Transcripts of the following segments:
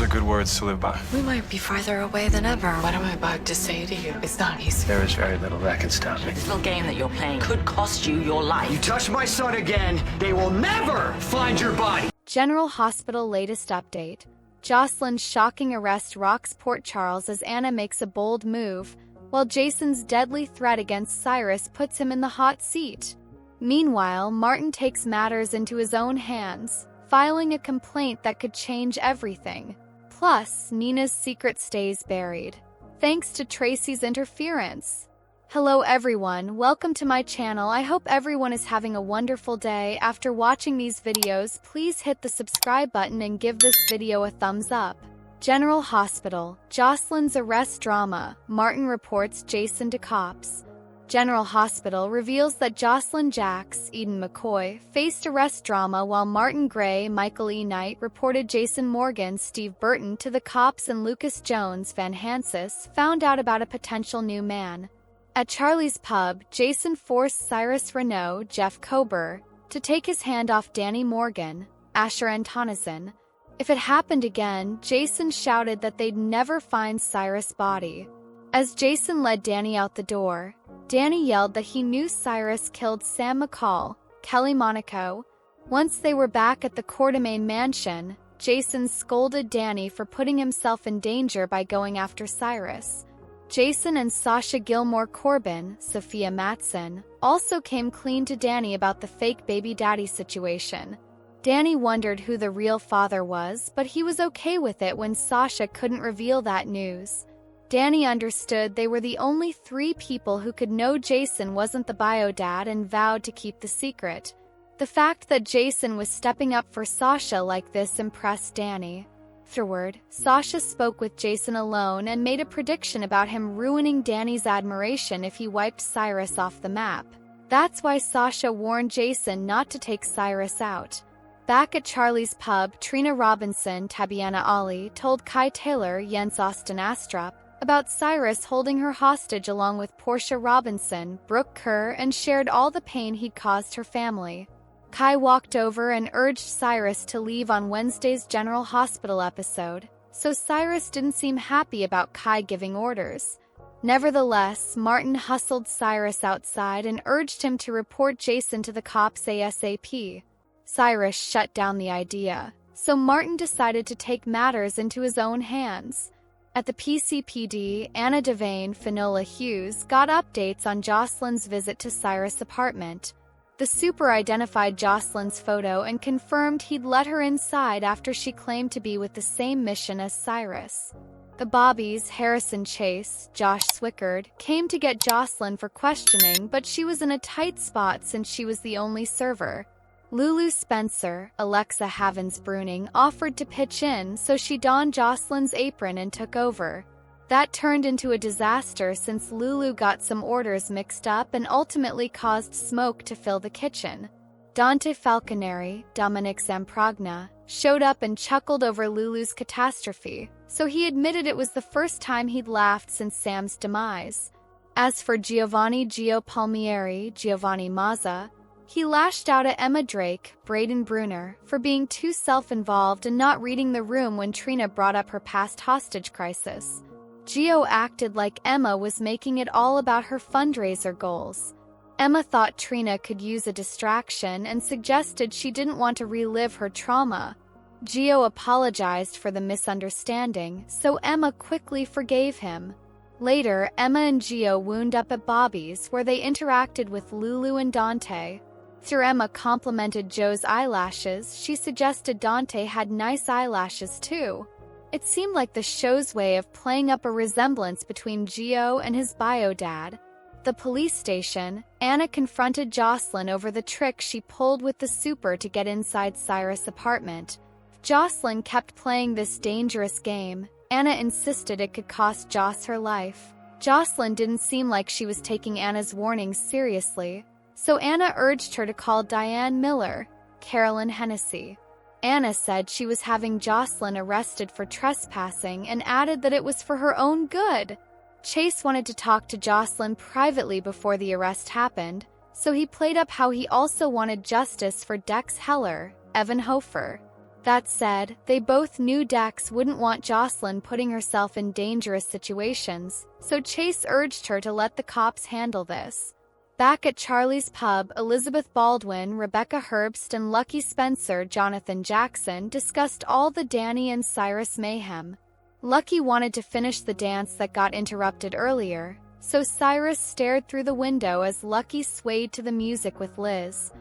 Those are good words to live by. We might be farther away than ever. What I'm about to say to you is not easy. There is very little that can stop me. This little game that you're playing could cost you your life. You touch my son again, they will never find your body. General Hospital latest update. Jocelyn's shocking arrest rocks Port Charles as Anna makes a bold move, while Jason's deadly threat against Cyrus puts him in the hot seat. Meanwhile, Martin takes matters into his own hands, filing a complaint that could change everything. Plus, Nina's secret stays buried, thanks to Tracy's interference. Hello everyone, welcome to my channel. I hope everyone is having a wonderful day. After watching these videos, please hit the subscribe button and give this video a thumbs up. General Hospital, Jocelyn's arrest drama, Martin reports Jason to cops. General Hospital reveals that Jocelyn Jacks, Eden McCoy, faced arrest drama while Martin Gray, Michael E. Knight reported Jason Morgan, Steve Burton to the cops, and Lucas Jones Van Hansis found out about a potential new man. At Charlie's pub, Jason forced Cyrus Renaud, Jeff Kober, to take his hand off Danny Morgan, Asher Antonison. If it happened again, Jason shouted that they'd never find Cyrus' body. As Jason led Danny out the door, Danny yelled that he knew Cyrus killed Sam McCall, Kelly Monaco. Once they were back at the Quartermain mansion, Jason scolded Danny for putting himself in danger by going after Cyrus. Jason and Sasha Gilmore Corbin, Sophia Matson, also came clean to Danny about the fake baby daddy situation. Danny wondered who the real father was, but he was okay with it when Sasha couldn't reveal that news. Danny understood they were the only 3 people who could know Jason wasn't the bio dad and vowed to keep the secret. The fact that Jason was stepping up for Sasha like this impressed Danny. Afterward, Sasha spoke with Jason alone and made a prediction about him ruining Danny's admiration if he wiped Cyrus off the map. That's why Sasha warned Jason not to take Cyrus out. Back at Charlie's pub, Trina Robinson, Tabiana Ali, told Kai Taylor, Jens Austin Astrup, about Cyrus holding her hostage along with Portia Robinson, Brooke Kerr, and shared all the pain he'd caused her family. Kai walked over and urged Cyrus to leave on Wednesday's General Hospital episode, so Cyrus didn't seem happy about Kai giving orders. Nevertheless, Martin hustled Cyrus outside and urged him to report Jason to the cops ASAP. Cyrus shut down the idea, so Martin decided to take matters into his own hands. At the PCPD, Anna Devane, Finola Hughes got updates on Jocelyn's visit to Cyrus' apartment. The super identified Jocelyn's photo and confirmed he'd let her inside after she claimed to be with the same mission as Cyrus. The Bobbies, Harrison Chase, Josh Swickard, came to get Jocelyn for questioning, but she was in a tight spot since she was the only server. Lulu Spencer, Alexa Havens-Bruning, offered to pitch in, so she donned Jocelyn's apron and took over. That turned into a disaster since Lulu got some orders mixed up and ultimately caused smoke to fill the kitchen. Dante Falconeri, Dominic Zamprogna, showed up and chuckled over Lulu's catastrophe, so he admitted it was the first time he'd laughed since Sam's demise. As for Giovanni Gio Palmieri, Giovanni Mazza, he lashed out at Emma Drake, Braden Bruner, for being too self-involved and not reading the room when Trina brought up her past hostage crisis. Gio acted like Emma was making it all about her fundraiser goals. Emma thought Trina could use a distraction and suggested she didn't want to relive her trauma. Gio apologized for the misunderstanding, so Emma quickly forgave him. Later, Emma and Gio wound up at Bobby's, where they interacted with Lulu and Dante. After Emma complimented Joe's eyelashes, she suggested Dante had nice eyelashes too. It seemed like the show's way of playing up a resemblance between Gio and his bio dad. The police station, Anna confronted Jocelyn over the trick she pulled with the super to get inside Cyrus' apartment. If Jocelyn kept playing this dangerous game, Anna insisted it could cost Joss her life. Jocelyn didn't seem like she was taking Anna's warnings seriously, so Anna urged her to call Diane Miller, Carolyn Hennessy. Anna said she was having Jocelyn arrested for trespassing and added that it was for her own good. Chase wanted to talk to Jocelyn privately before the arrest happened, so he played up how he also wanted justice for Dex Heller, Evan Hofer. That said, they both knew Dex wouldn't want Jocelyn putting herself in dangerous situations, so Chase urged her to let the cops handle this. Back at Charlie's pub, Elizabeth Baldwin, Rebecca Herbst, and Lucky Spencer, Jonathan Jackson, discussed all the Danny and Cyrus mayhem. Lucky wanted to finish the dance that got interrupted earlier, so Cyrus stared through the window as Lucky swayed to the music with Liz.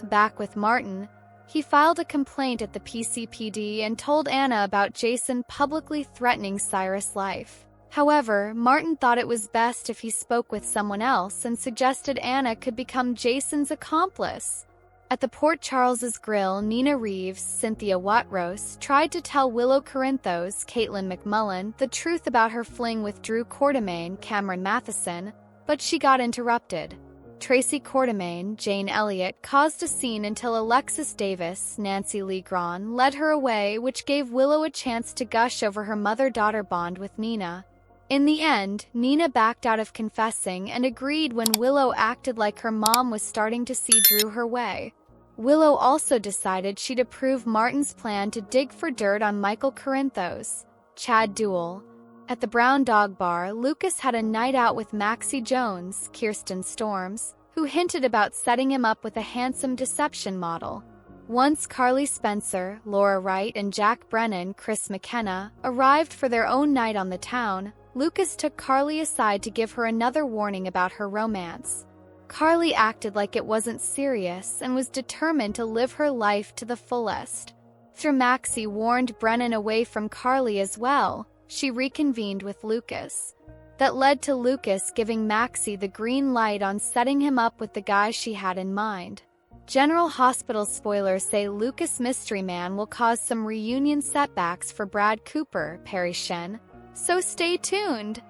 Back with Martin, he filed a complaint at the PCPD and told Anna about Jason publicly threatening Cyrus' life. However, Martin thought it was best if he spoke with someone else and suggested Anna could become Jason's accomplice. At the Port Charles's Grill, Nina Reeves, Cynthia Watrose, tried to tell Willow Corinthos, Caitlin McMullen, the truth about her fling with Drew Quartermaine, Cameron Matheson, but she got interrupted. Tracy Quartermaine, Jane Elliott, caused a scene until Alexis Davis, Nancy Lee Grahn, led her away, which gave Willow a chance to gush over her mother-daughter bond with Nina. In the end, Nina backed out of confessing and agreed when Willow acted like her mom was starting to see Drew her way. Willow also decided she'd approve Martin's plan to dig for dirt on Michael Corinthos, Chad Duell. At the Brown Dog Bar, Lucas had a night out with Maxie Jones, Kirsten Storms, who hinted about setting him up with a handsome deception model. Once Carly Spencer, Laura Wright, and Jack Brennan, Chris McKenna, arrived for their own night on the town, Lucas took Carly aside to give her another warning about her romance. Carly acted like it wasn't serious and was determined to live her life to the fullest. After Maxie warned Brennan away from Carly as well, she reconvened with Lucas. That led to Lucas giving Maxie the green light on setting him up with the guy she had in mind. General Hospital spoilers say Lucas Mystery Man will cause some reunion setbacks for Brad Cooper, Perry Shen, so stay tuned.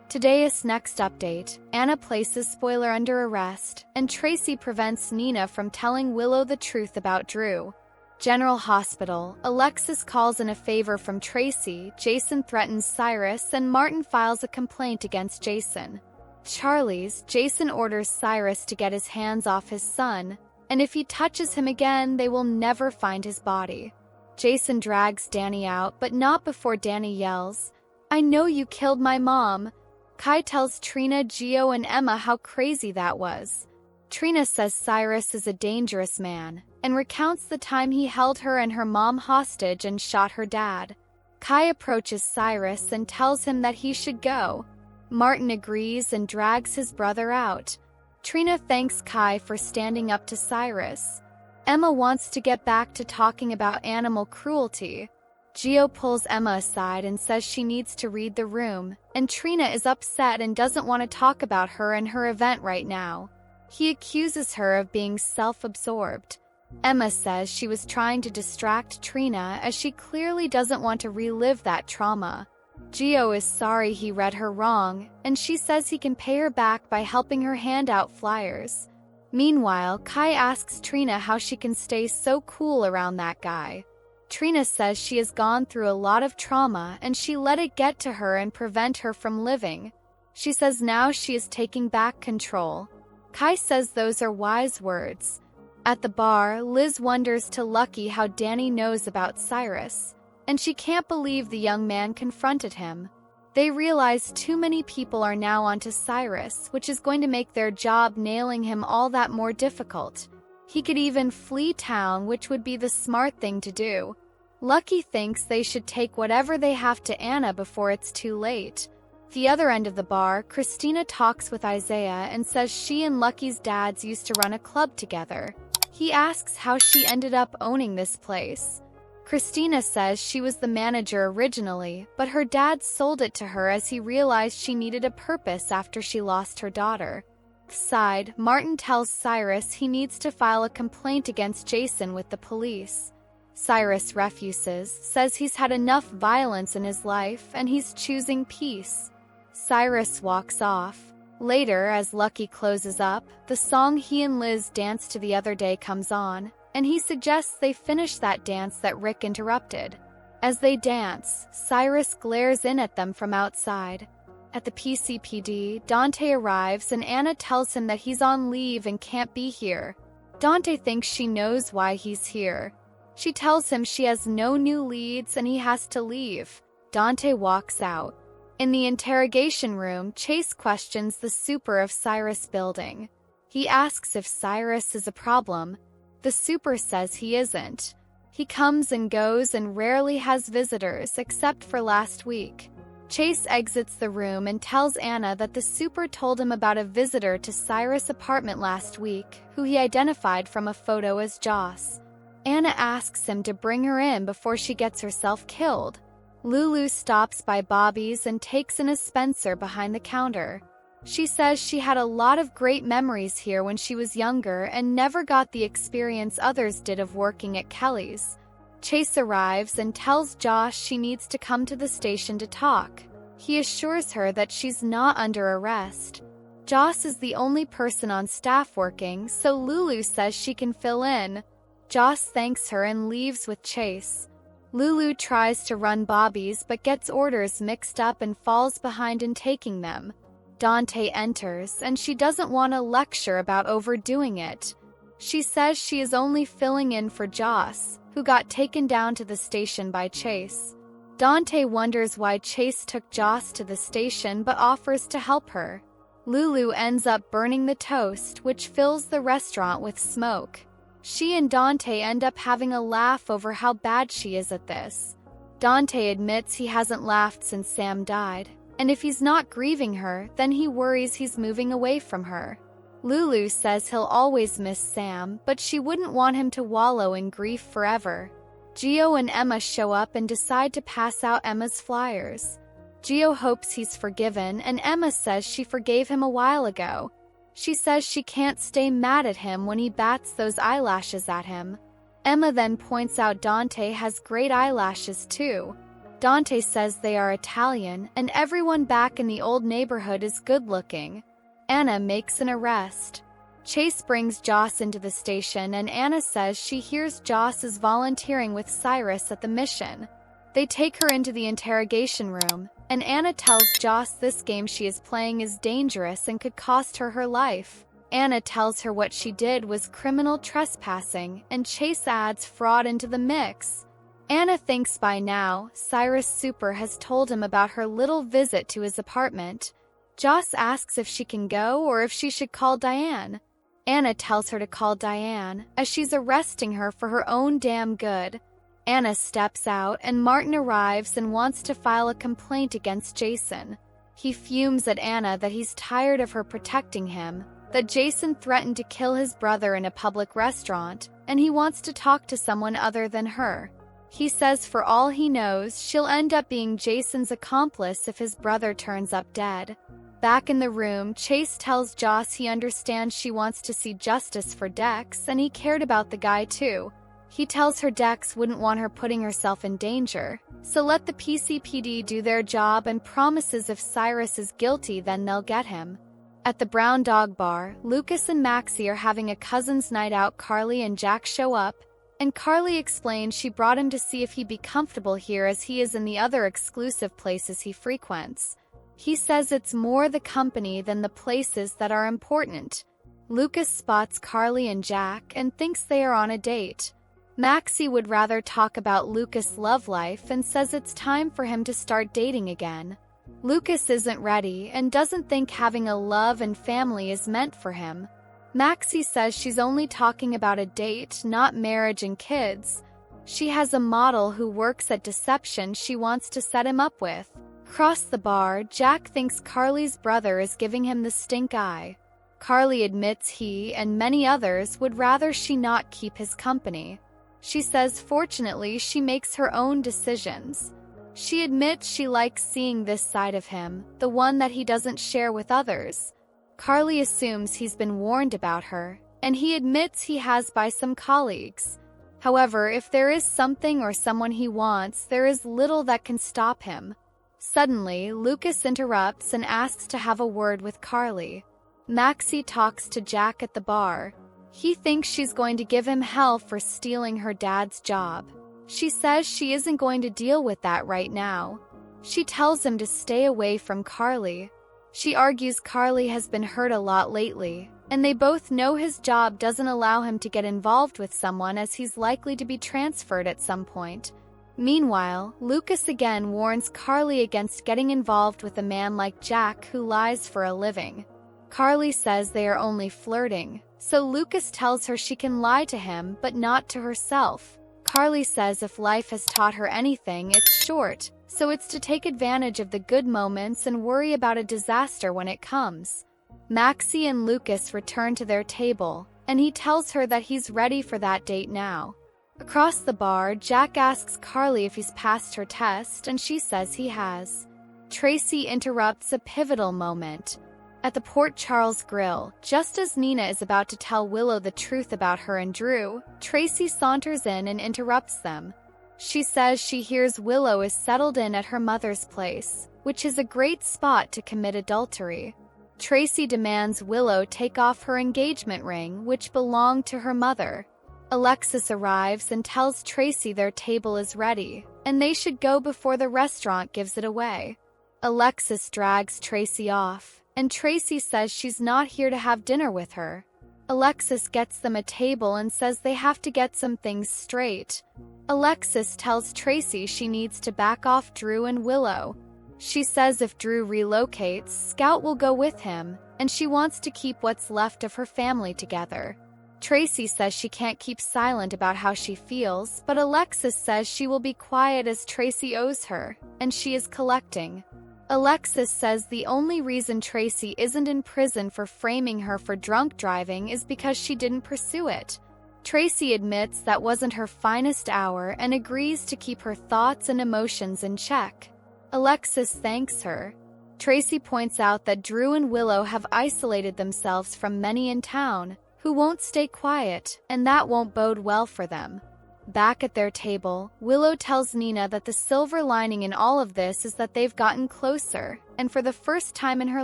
Today's next update, Anna places Spoiler under arrest, and Tracy prevents Nina from telling Willow the truth about Drew. General Hospital, Alexis calls in a favor from Tracy, Jason threatens Cyrus, and Martin files a complaint against Jason. Charlie's, Jason orders Cyrus to get his hands off his son, and if he touches him again, they will never find his body. Jason drags Danny out, but not before Danny yells, "I know you killed my mom." Kai tells Trina, Gio, and Emma how crazy that was. Trina says Cyrus is a dangerous man, and recounts the time he held her and her mom hostage and shot her dad. Kai approaches Cyrus and tells him that he should go. Martin agrees and drags his brother out. Trina thanks Kai for standing up to Cyrus. Emma wants to get back to talking about animal cruelty. Gio pulls Emma aside and says she needs to read the room, and Trina is upset and doesn't want to talk about her and her event right now. He accuses her of being self-absorbed. Emma says she was trying to distract Trina as she clearly doesn't want to relive that trauma. Gio is sorry he read her wrong, and she says he can pay her back by helping her hand out flyers. Meanwhile, Kai asks Trina how she can stay so cool around that guy. Trina says she has gone through a lot of trauma and she let it get to her and prevent her from living. She says now she is taking back control. Kai says those are wise words. At the bar, Liz wonders to Lucky how Danny knows about Cyrus, and she can't believe the young man confronted him. They realize too many people are now onto Cyrus, which is going to make their job nailing him all that more difficult. He could even flee town, which would be the smart thing to do. Lucky thinks they should take whatever they have to Anna before it's too late. The other end of the bar, Christina talks with Isaiah and says she and Lucky's dads used to run a club together. He asks how she ended up owning this place. Christina says she was the manager originally, but her dad sold it to her as he realized she needed a purpose after she lost her daughter. Side, Martin tells Cyrus he needs to file a complaint against Jason with the police. Cyrus refuses, says he's had enough violence in his life and he's choosing peace. Cyrus walks off. Later, as Lucky closes up, the song he and Liz danced to the other day comes on, and he suggests they finish that dance that Rick interrupted. As they dance, Cyrus glares in at them from outside. At the PCPD, Dante arrives and Anna tells him that he's on leave and can't be here. Dante thinks she knows why he's here. She tells him she has no new leads and he has to leave. Dante walks out. In the interrogation room, Chase questions the super of Cyrus building. He asks if Cyrus is a problem. The super says he isn't. He comes and goes and rarely has visitors except for last week. Chase exits the room and tells Anna that the super told him about a visitor to Cyrus' apartment last week who he identified from a photo as Joss. Anna asks him to bring her in before she gets herself killed. Lulu stops by Bobby's and takes in a Spencer behind the counter. She says she had a lot of great memories here when she was younger and never got the experience others did of working at Kelly's. Chase arrives and tells Josh she needs to come to the station to talk. He assures her that she's not under arrest. Joss is the only person on staff working, so Lulu says she can fill in. Joss thanks her and leaves with Chase. Lulu tries to run Bobby's but gets orders mixed up and falls behind in taking them. Dante enters, and she doesn't want a lecture about overdoing it. She says she is only filling in for Joss, who got taken down to the station by Chase. Dante wonders why Chase took Joss to the station but offers to help her. Lulu ends up burning the toast, which fills the restaurant with smoke. She and Dante end up having a laugh over how bad she is at this. Dante admits he hasn't laughed since Sam died, and if he's not grieving her, then he worries he's moving away from her. Lulu says he'll always miss Sam, but she wouldn't want him to wallow in grief forever. Gio and Emma show up and decide to pass out Emma's flyers. Gio hopes he's forgiven, and Emma says she forgave him a while ago. She says she can't stay mad at him when he bats those eyelashes at him. Emma then points out Dante has great eyelashes too. Dante says they are Italian, and everyone back in the old neighborhood is good-looking. Anna makes an arrest. Chase brings Joss into the station, and Anna says she hears Joss is volunteering with Cyrus at the mission. They take her into the interrogation room, and Anna tells Joss this game she is playing is dangerous and could cost her her life. Anna tells her what she did was criminal trespassing, and Chase adds fraud into the mix. Anna thinks by now, Cyrus Super has told him about her little visit to his apartment. Joss asks if she can go or if she should call Diane. Anna tells her to call Diane, as she's arresting her for her own damn good. Anna steps out, and Martin arrives and wants to file a complaint against Jason. He fumes at Anna that he's tired of her protecting him, that Jason threatened to kill his brother in a public restaurant, and he wants to talk to someone other than her. He says for all he knows, she'll end up being Jason's accomplice if his brother turns up dead. Back in the room, Chase tells Joss he understands she wants to see justice for Dex, and he cared about the guy too. He tells her Dex wouldn't want her putting herself in danger, so let the PCPD do their job, and promises if Cyrus is guilty then they'll get him. At the Brown Dog Bar, Lucas and Maxie are having a cousin's night out. Carly and Jack show up, and Carly explains she brought him to see if he'd be comfortable here as he is in the other exclusive places he frequents. He says it's more the company than the places that are important. Lucas spots Carly and Jack and thinks they are on a date. Maxie would rather talk about Lucas' love life and says it's time for him to start dating again. Lucas isn't ready and doesn't think having a love and family is meant for him. Maxie says she's only talking about a date, not marriage and kids. She has a model who works at Deception she wants to set him up with. Across the bar, Jack thinks Carly's brother is giving him the stink eye. Carly admits he and many others would rather she not keep his company. She says fortunately she makes her own decisions. She admits she likes seeing this side of him, the one that he doesn't share with others. Carly assumes he's been warned about her, and he admits he has by some colleagues. However, if there is something or someone he wants, there is little that can stop him. Suddenly, Lucas interrupts and asks to have a word with Carly. Maxie talks to Jack at the bar. He thinks she's going to give him hell for stealing her dad's job. She says she isn't going to deal with that right now. She tells him to stay away from Carly. She argues Carly has been hurt a lot lately, and they both know his job doesn't allow him to get involved with someone as he's likely to be transferred at some point. Meanwhile, Lucas again warns Carly against getting involved with a man like Jack who lies for a living. Carly says they are only flirting, so Lucas tells her she can lie to him but not to herself. Carly says if life has taught her anything, it's short, so it's to take advantage of the good moments and worry about a disaster when it comes. Maxie and Lucas return to their table, and he tells her that he's ready for that date now. Across the bar, Jack asks Carly if he's passed her test, and she says he has. Tracy interrupts a pivotal moment. At the Port Charles Grill, just as Nina is about to tell Willow the truth about her and Drew, Tracy saunters in and interrupts them. She says she hears Willow is settled in at her mother's place, which is a great spot to commit adultery. Tracy demands Willow take off her engagement ring, which belonged to her mother. Alexis arrives and tells Tracy their table is ready, and they should go before the restaurant gives it away. Alexis drags Tracy off, and Tracy says she's not here to have dinner with her. Alexis gets them a table and says they have to get some things straight. Alexis tells Tracy she needs to back off Drew and Willow. She says if Drew relocates, Scout will go with him, and she wants to keep what's left of her family together. Tracy says she can't keep silent about how she feels, but Alexis says she will be quiet as Tracy owes her, and she is collecting. Alexis says the only reason Tracy isn't in prison for framing her for drunk driving is because she didn't pursue it. Tracy admits that wasn't her finest hour and agrees to keep her thoughts and emotions in check. Alexis thanks her. Tracy points out that Drew and Willow have isolated themselves from many in town, who won't stay quiet, and that won't bode well for them. Back at their table, Willow tells Nina that the silver lining in all of this is that they've gotten closer, and for the first time in her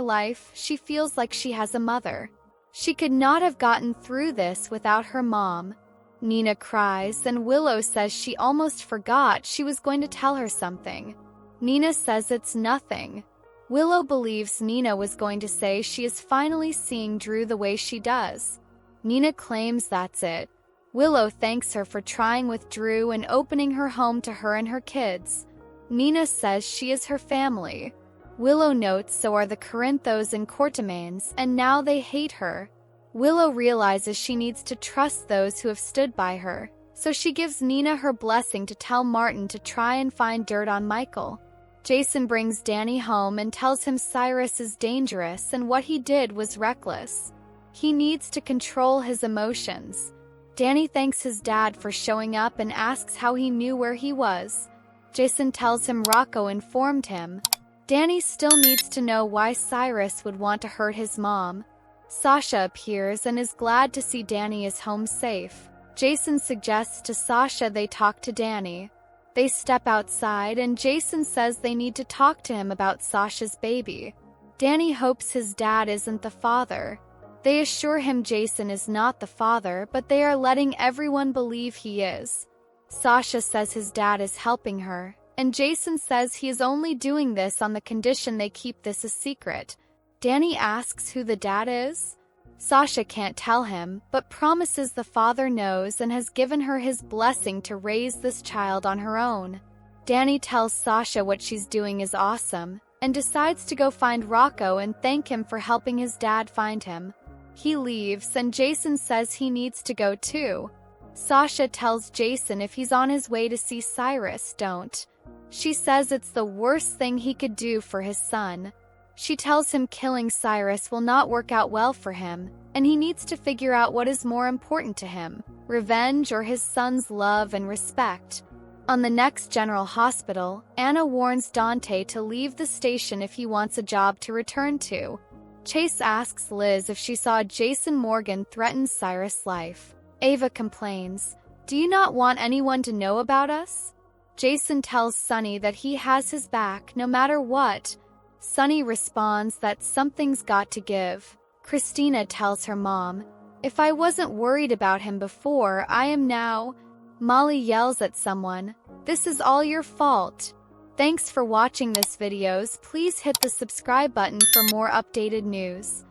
life, she feels like she has a mother. She could not have gotten through this without her mom. Nina cries, and Willow says she almost forgot she was going to tell her something. Nina says it's nothing. Willow believes Nina was going to say she is finally seeing Drew the way she does. Nina claims that's it. Willow thanks her for trying with Drew and opening her home to her and her kids. Nina says she is her family. Willow notes so are the Corinthos and Courtemains, and now they hate her. Willow realizes she needs to trust those who have stood by her, so she gives Nina her blessing to tell Martin to try and find dirt on Michael. Jason brings Danny home and tells him Cyrus is dangerous and what he did was reckless. He needs to control his emotions. Danny thanks his dad for showing up and asks how he knew where he was. Jason tells him Rocco informed him. Danny still needs to know why Cyrus would want to hurt his mom. Sasha appears and is glad to see Danny is home safe. Jason suggests to Sasha they talk to Danny. They step outside and Jason says they need to talk to him about Sasha's baby. Danny hopes his dad isn't the father. They assure him Jason is not the father, but they are letting everyone believe he is. Sasha says his dad is helping her, and Jason says he is only doing this on the condition they keep this a secret. Danny asks who the dad is. Sasha can't tell him, but promises the father knows and has given her his blessing to raise this child on her own. Danny tells Sasha what she's doing is awesome, and decides to go find Rocco and thank him for helping his dad find him. He leaves, and Jason says he needs to go too. Sasha tells Jason if he's on his way to see Cyrus, don't. She says it's the worst thing he could do for his son. She tells him killing Cyrus will not work out well for him, and he needs to figure out what is more important to him, revenge or his son's love and respect. On the next General Hospital, Anna warns Dante to leave the station if he wants a job to return to. Chase asks Liz if she saw Jason Morgan threaten Cyrus' life. Ava complains, "Do you not want anyone to know about us?" Jason tells Sunny that he has his back no matter what. Sunny responds that something's got to give. Christina tells her mom, "If I wasn't worried about him before, I am now." Molly yells at someone, "This is all your fault." Thanks for watching this videos. Please hit the subscribe button for more updated news.